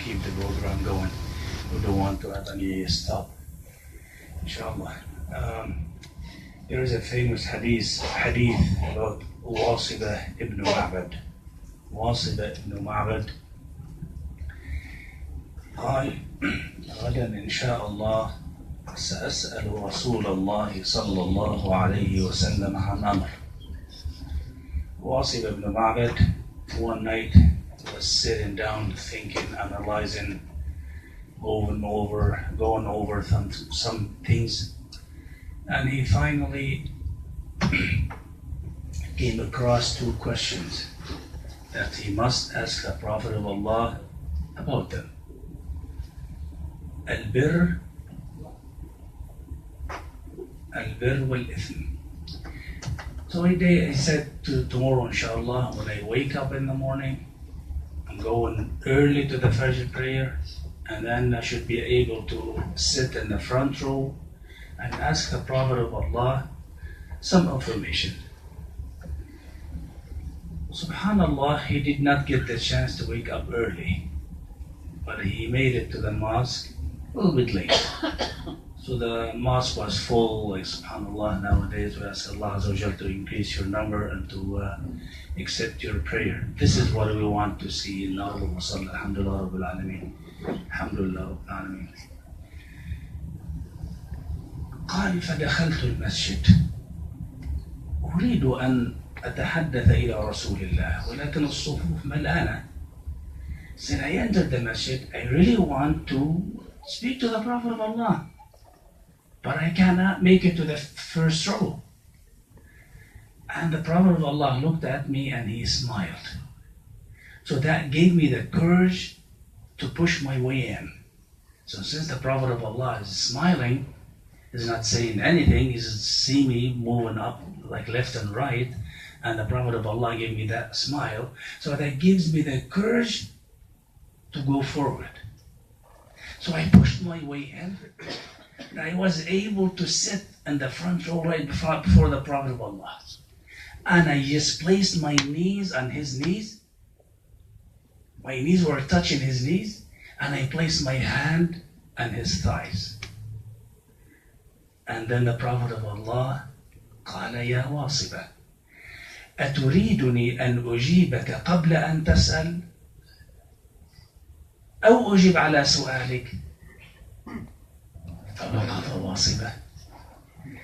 keep the program going. We don't want to have any stop, inshallah. There is a famous hadith about Wasibah ibn Ma'bad. Wasibah ibn Ma'bad قال غدا إن شاء الله سأسأل رسول الله صلى الله عليه وسلم عن أمر. Wasibah ibn Ma'bad one night was sitting down thinking, analyzing, going over some things, and he finally came across two questions that he must ask the Prophet of Allah about them. Albur Wal itthum. So he said, tomorrow inshallah, when I wake up in the morning, I'm going early to the Fajr prayer, and then I should be able to sit in the front row and ask the Prophet of Allah some information. Subhanallah, he did not get the chance to wake up early, but he made it to the mosque a little bit late. So the mosque was full. Like subhanallah, nowadays we ask Allah Azza wa Jal to increase your number and to accept your prayer. This is what we want to see in Allahumma salli alhamdulillah rabbil alameen. Alhamdulillah rabbil alameen. قال فدخلت المسجد أريد أن أتحدث إلى رسول الله ولكن الصفوف ملآنة. Said, I entered the masjid. I really want to speak to the Prophet of Allah, but I cannot make it to the first row. And the Prophet of Allah looked at me and he smiled. So that gave me the courage to push my way in. So since the Prophet of Allah is smiling, he's not saying anything, he just see me moving up like left and right, and the Prophet of Allah gave me that smile. So that gives me the courage to go forward. So I pushed my way in. And I was able to sit in the front row right before the Prophet of Allah. And I just placed my knees on his knees. My knees were touching his knees. And I placed my hand on his thighs. And then the Prophet of Allah قال يا واصبة أتريدني أن أجيبك قبل أن تسأل أو أجيب على سؤالك.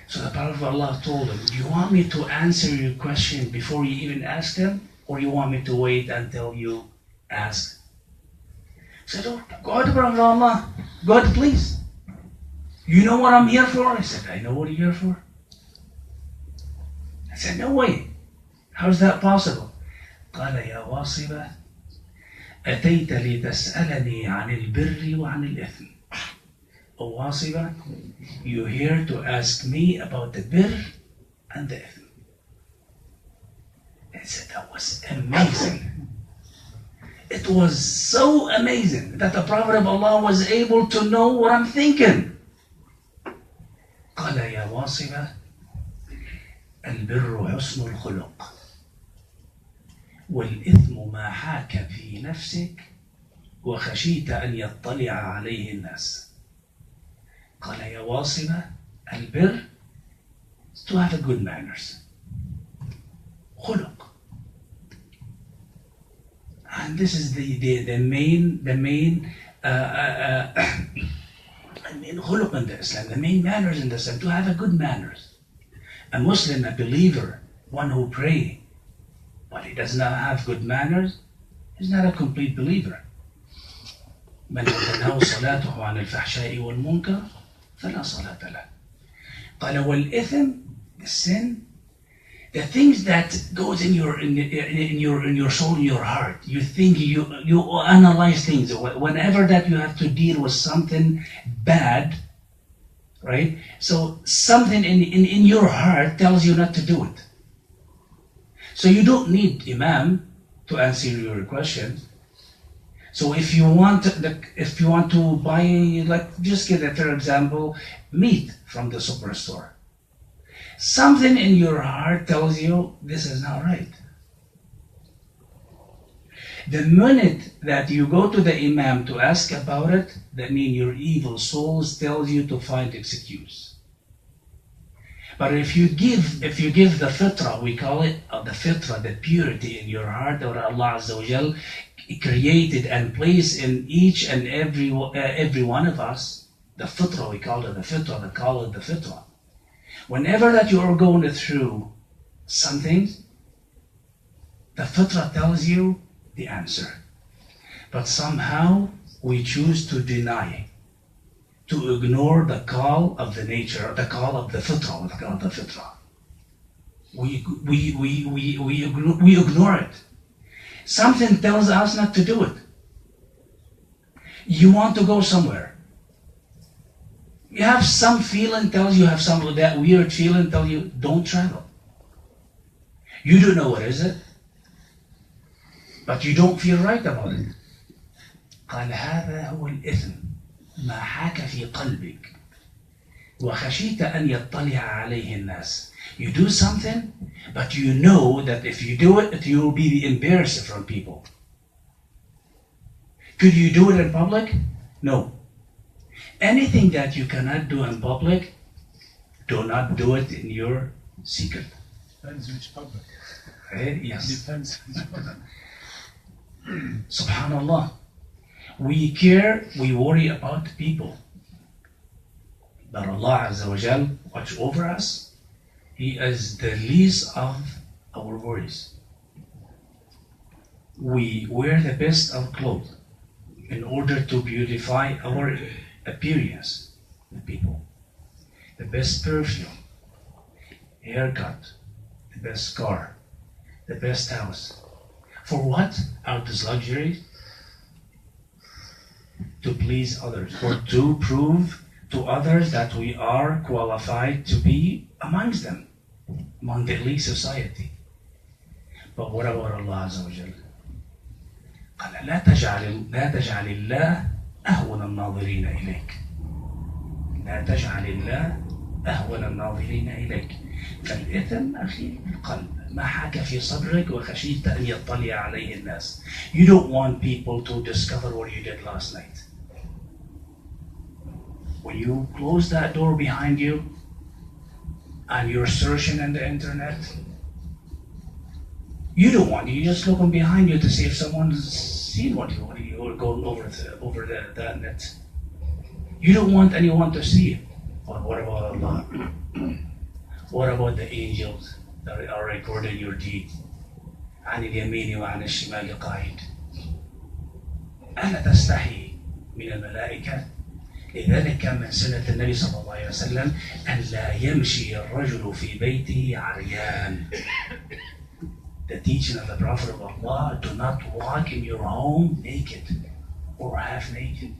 So the Prophet of Allah told him, do you want me to answer your question before you even ask them, or you want me to wait until you ask? He said, oh, go ahead, Prophet of Allah. Go ahead, please. You know what I'm here for? I said, I know what you're here for. I said, no way. How's that possible? قال يا واصبة أتيت لتسألني عن البر وعن الإثم. O Wasibah, you're here to ask me about the birr and the ithm. I said, that was amazing. It was so amazing that the Prophet of Allah was able to know what I'm thinking. قال يا واصبة البر حسن الخلق والإثم ما حاك في نفسك وخشيت أن يطلع عليه الناس. قال يا واصبة البر is to have a good manners. خلق. And this is the main خلق in the Islam, the main manners in the Islam, to have a good manners. A Muslim, a believer, one who prays, but he does not have good manners, is not a complete believer. من تنهى صلاته عن الفحشاء والمنكر فلا صلاة له. قال والإثم, the sin, the things that goes in your soul, in your heart. You think, you analyze things. Whenever that you have to deal with something bad, right? So something in your heart tells you not to do it. So you don't need Imam to answer your questions. So if you want to buy, like, just get a, for example, meat from the superstore. Something in your heart tells you this is not right. The minute that you go to the Imam to ask about it, that means your evil souls tells you to find excuse. But if you give the fitrah, we call it the fitrah, the purity in your heart that Allah Azza wa Jal created and placed in each and every one of us, the fitrah, we call it the fitrah, they call it the fitrah. Whenever that you are going through something, the fitrah tells you the answer. But somehow we choose to deny, to ignore the call of the nature, the call of the fitrah, the call of the fitrah. We ignore it. Something tells us not to do it. You want to go somewhere. You have some feeling tells you, have some of that weird feeling tells you, don't travel. You don't know what is it, but you don't feel right about it. قال هذا هو الإثم ما حاك في قلبك وخشيت أن يطلع عليه الناس. You do something, but you know that if you do it, you will be embarrassed from people. Could you do it in public? No. Anything that you cannot do in public, do not do it in your secret. Depends which public. Yes. Depends which public. Subhanallah. We care, we worry about people. But Allah Azza wa Jal watch over us. He is the least of our worries. We wear the best of clothes in order to beautify our appearance with people. The best perfume, haircut, the best car, the best house. For what are these luxuries? To please others, or to prove to others that we are qualified to be amongst them, among the elite society. But what about Allah Azza wa Jal? قال لا تجعل الله أهون الناظرين إليك. لا تجعل الله أهون الناظرين إليك. فالإثم أخي القلب ما حاك في صدرك وخشيت أن يطلع عليه الناس. You don't want people to discover what you did last night. When you close that door behind you and you're searching on the internet, you don't want, you're just looking behind you to see if someone's seen what you're going over the net. You don't want anyone to see it. But what about Allah? What about the angels that are recording your deed? عن اليمين وعن الشمال قاعد. ألا تستحي من الملائكة؟ لذلك من سنة النبي صلى الله عليه وسلم أن لا يمشي الرجل في بيته عريان. The teaching of the Prophet of Allah, do not walk in your home naked or half naked.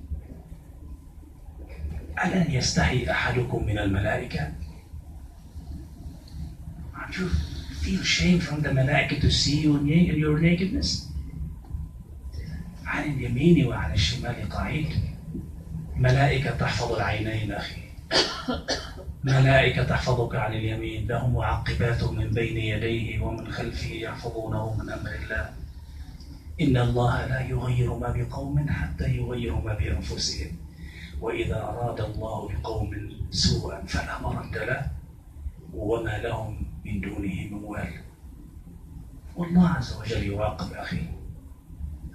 ألن يستحي أحدكم من الملائكة? Aren't you feel shame from the malaika to see you in your nakedness? عن اليمين وعن الشمال قاعد. ملائكة تحفظ العينين أخي. ملائكة تحفظك عن اليمين لهم معقبات من بين يديه ومن خلفه يحفظونه من أمر الله. إن الله لا يغير ما بقوم حتى يغيروا ما بأنفسهم. وإذا أراد الله بقوم سوءا فلا مرد له وما لهم من دونه من وال. والله عز وجل يراقب أخي.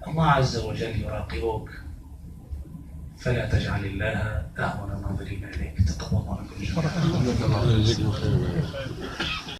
الله عز وجل يراقبك. فلا تجعل الله أهون الناظرين إليك. تقبل الله منكم.